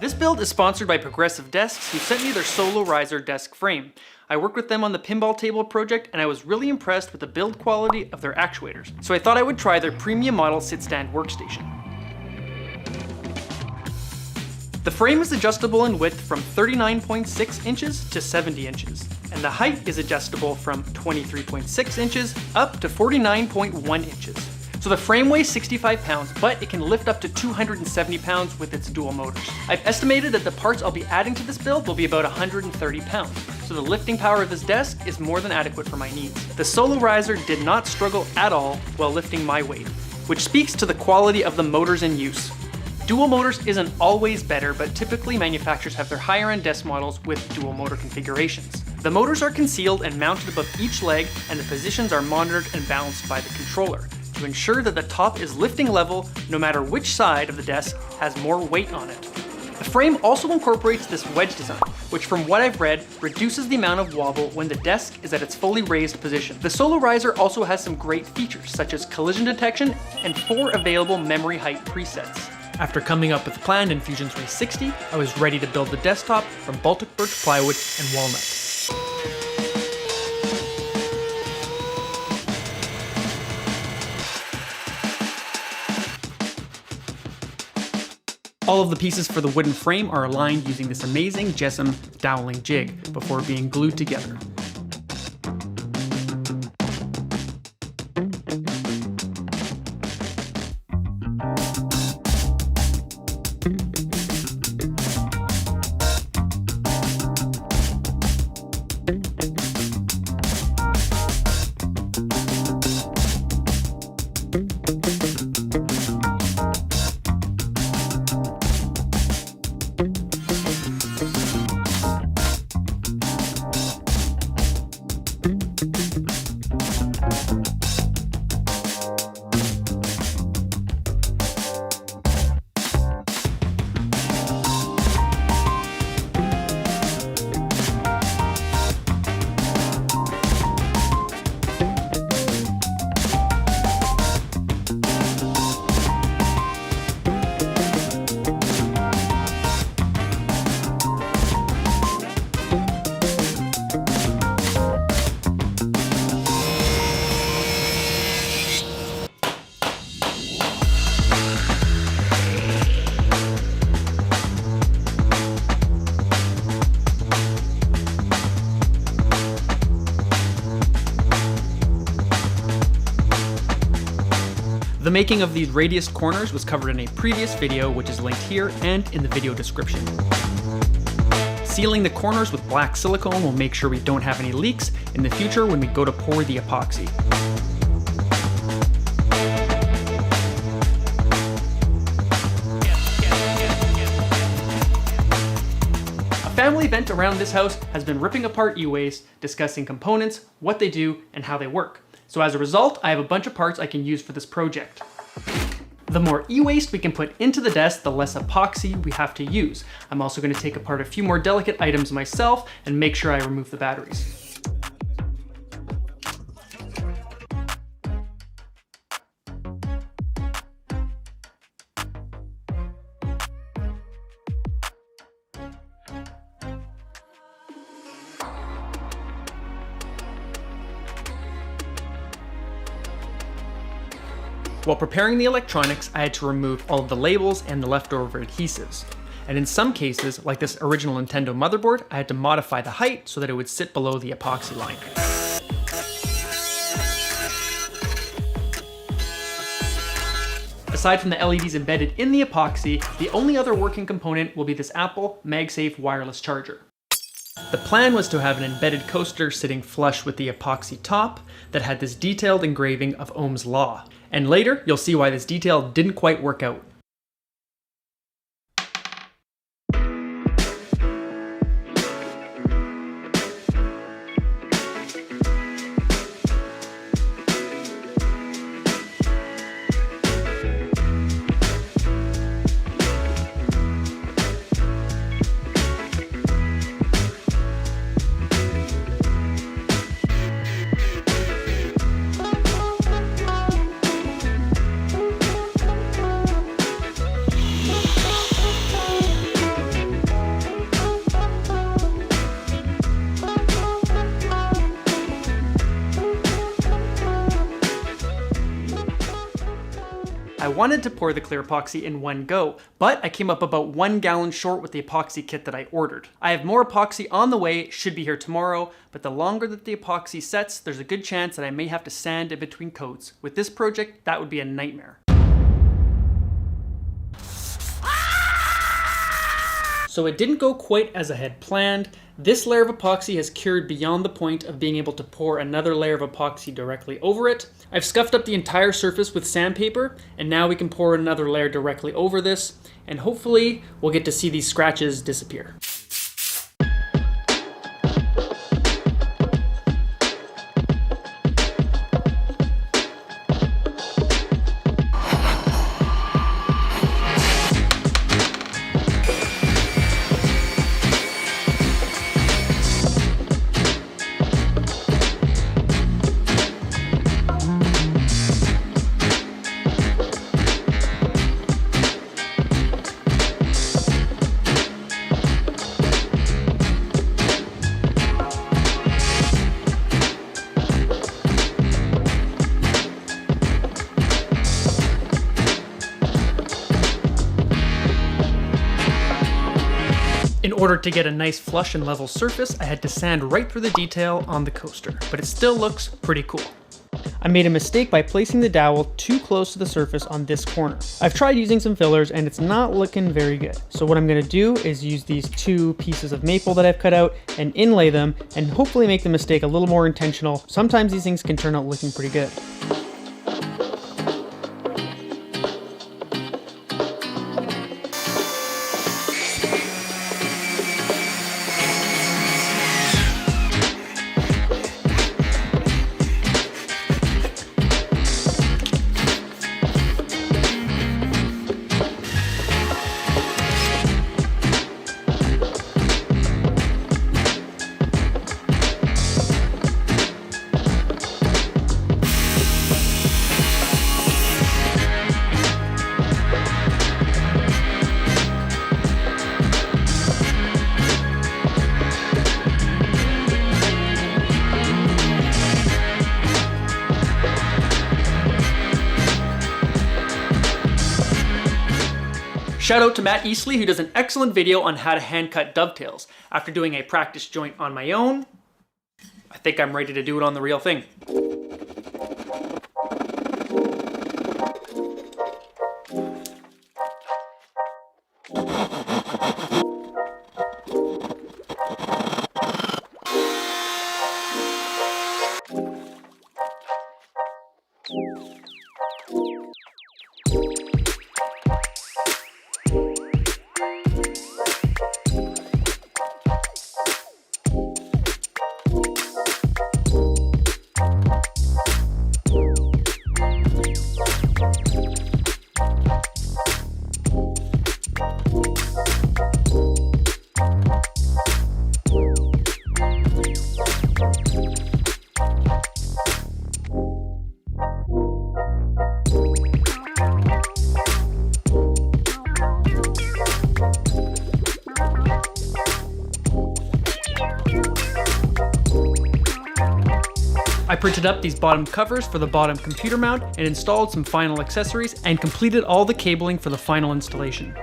This build is sponsored by Progressive Desks, who sent me their Solo Ryzer desk frame. I worked with them on the pinball table project and I was really impressed with the build quality of their actuators, so I thought I would try their premium model sit-stand workstation. The frame is adjustable in width from 39.6 inches to 70 inches, and the height is adjustable from 23.6 inches up to 49.1 inches. So the frame weighs 65 pounds, but it can lift up to 270 pounds with its dual motors. I've estimated that the parts I'll be adding to this build will be about 130 pounds, so the lifting power of this desk is more than adequate for my needs. The Solo Ryzer did not struggle at all while lifting my weight, which speaks to the quality of the motors in use. Dual motors isn't always better, but typically manufacturers have their higher end desk models with dual motor configurations. The motors are concealed and mounted above each leg, and the positions are monitored and balanced by the controller to ensure that the top is lifting level no matter which side of the desk has more weight on it. The frame also incorporates this wedge design, which from what I've read, reduces the amount of wobble when the desk is at its fully raised position. The Solo Ryzer also has some great features, such as collision detection and 4 available memory height presets. After coming up with a plan in Fusion 360, I was ready to build the desktop from Baltic birch plywood and walnut. All of the pieces for the wooden frame are aligned using this amazing Jessam doweling jig before being glued together. The making of these radiused corners was covered in a previous video, which is linked here and in the video description. Sealing the corners with black silicone will make sure we don't have any leaks in the future when we go to pour the epoxy. A family event around this house has been ripping apart e-waste, discussing components, what they do, and how they work. So as a result, I have a bunch of parts I can use for this project. The more e-waste we can put into the desk, the less epoxy we have to use. I'm also going to take apart a few more delicate items myself and make sure I remove the batteries. While preparing the electronics, I had to remove all of the labels and the leftover adhesives. And in some cases, like this original Nintendo motherboard, I had to modify the height so that it would sit below the epoxy line. Aside from the LEDs embedded in the epoxy, the only other working component will be this Apple MagSafe wireless charger. The plan was to have an embedded coaster sitting flush with the epoxy top that had this detailed engraving of Ohm's law. And later, you'll see why this detail didn't quite work out. wanted to pour the clear epoxy in one go, but I came up about 1 gallon short with the epoxy kit that I ordered. I have more epoxy on the way, it should be here tomorrow, but the longer that the epoxy sets, there's a good chance that I may have to sand in between coats. With this project, that would be a nightmare. So it didn't go quite as I had planned. This layer of epoxy has cured beyond the point of being able to pour another layer of epoxy directly over it. I've scuffed up the entire surface with sandpaper, and now we can pour another layer directly over this, and hopefully we'll get to see these scratches disappear. In order to get a nice flush and level surface, I had to sand right through the detail on the coaster, but it still looks pretty cool. I made a mistake by placing the dowel too close to the surface on this corner. I've tried using some fillers and it's not looking very good. So what I'm gonna do is use these 2 pieces of maple that I've cut out and inlay them and hopefully make the mistake a little more intentional. Sometimes these things can turn out looking pretty good. Shout out to Matt Eastley, who does an excellent video on how to hand cut dovetails. After doing a practice joint on my own, I think I'm ready to do it on the real thing. I printed up these bottom covers for the bottom computer mount and installed some final accessories and completed all the cabling for the final installation.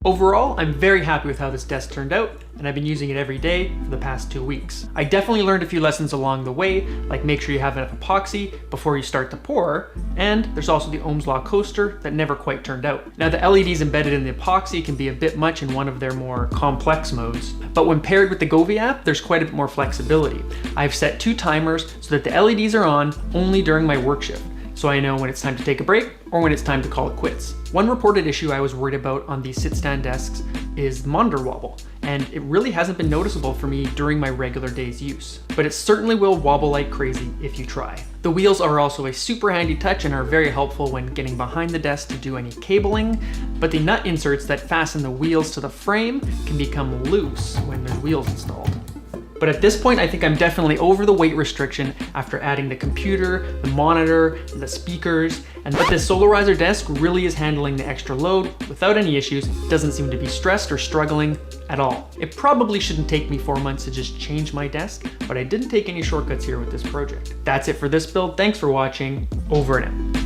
Overall, I'm very happy with how this desk turned out, and I've been using it every day for the past 2 weeks. I definitely learned a few lessons along the way, like make sure you have enough epoxy before you start to pour, and there's also the Ohm's Law coaster that never quite turned out. Now the LEDs embedded in the epoxy can be a bit much in one of their more complex modes, but when paired with the Govee app, there's quite a bit more flexibility. I've set 2 timers so that the LEDs are on only during my work shift, so I know when it's time to take a break or when it's time to call it quits. One reported issue I was worried about on these sit-stand desks is monitor wobble, and it really hasn't been noticeable for me during my regular day's use. But it certainly will wobble like crazy if you try. The wheels are also a super handy touch and are very helpful when getting behind the desk to do any cabling, but the nut inserts that fasten the wheels to the frame can become loose when there's wheels installed. But at this point, I think I'm definitely over the weight restriction after adding the computer, the monitor, and the speakers, and but this Solo Ryzer desk really is handling the extra load without any issues. It doesn't seem to be stressed or struggling at all. It probably shouldn't take me 4 months to just change my desk, but I didn't take any shortcuts here with this project. That's it for this build. Thanks for watching. Over and out.